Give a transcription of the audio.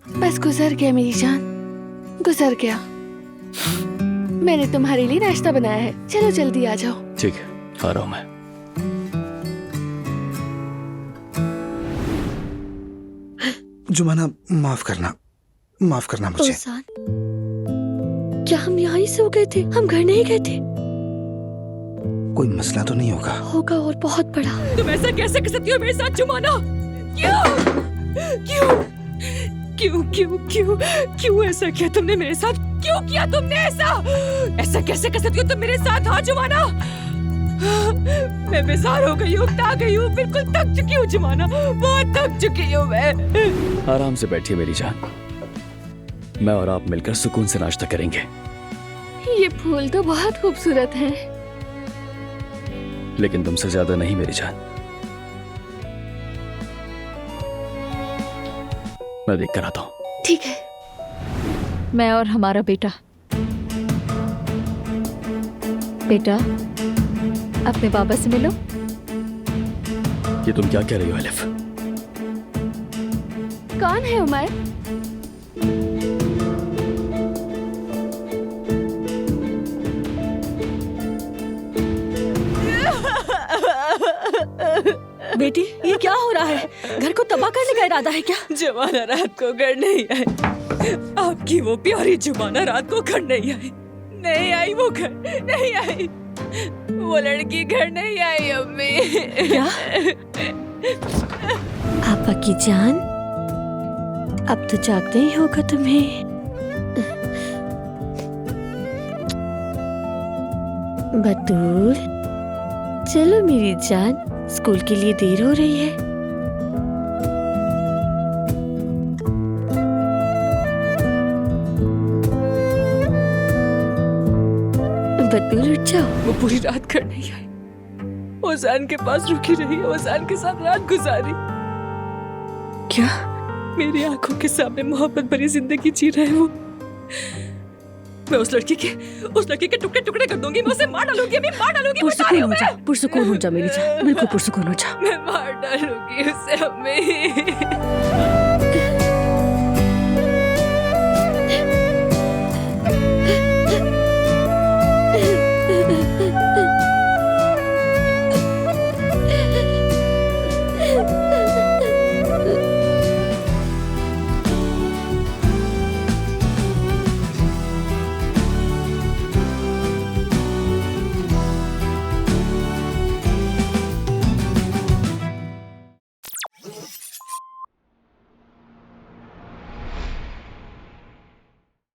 बस गुजर गया मेरी जान, गुजर गया। मैंने तुम्हारे लिए नाश्ता बनाया है, चलो जल्दी आ जाओ। ठीक है, आ रहा हूं मैं। जुमाना, माफ करना मुझे। ओसान, क्या हम यहाँ ही सो गए थे? हम घर नहीं गए थे? कोई मसला तो नहीं होगा? होगा, और बहुत बड़ा। तुम ऐसा कैसे कर सकती हो मेरे साथ जुमाना? क्यों क्यों क्यों क्यों क्यों क्यों ऐसा किया तुमने मेरे साथ? क्यों किया तुमने ऐसा? ऐसा कैसे कर सकती हो तुम मेरे साथ? हाँ जुमाना, मैं बेजार हो गई हूँ, उकता गई हूँ, बिल्कुल थक चुकी हूँ जुमाना, बहुत थक चुकी हूँ मैं। आराम से बैठिए मेरी जान, मैं और आप मिलकर सुकून से नाश्ता करेंगे। ये फूल तो बहुत खूबसूरत हैं। लेकिन तुमसे ज्यादा नहीं मेरी जान। मैं देख कर आता हूँ। ठीक है। मैं और हमारा बेटा। बेटा, अपने बाबा से मिलो। ये तुम क्या कह रही हो एलिफ? कौन है उमर? बेटी, ये क्या हो रहा है? घर को तबाह करने का इरादा है क्या? जुमाना रात को घर नहीं आई। आपकी वो प्यारी जुमाना रात को घर नहीं आई। नहीं आई, वो घर नहीं आई। वो लड़की घर नहीं आई अम्मी। क्या? आपा की जान, अब तो जागना ही होगा तुम्हें। बतूल, चलो मेरी जान, स्कूल के लिए देर हो रही है। बतूल उठ जाओ। वो पूरी रात घर नहीं आई। ओसान के पास रुकी रही, ओसान के साथ रात गुजारी। क्या मेरी आंखों के सामने मोहब्बत भरी जिंदगी जी रहे वो? मैं उस लड़की के टुकड़े टुकड़े कर दूंगी, मैं उसे मार डालूंगी, मैं मार डालूंगी। पुरसुकून हो जा मेरी जान, बिल्कुल पुरसुकून हो जा। मैं मार डालूंगी उसे अम्मी।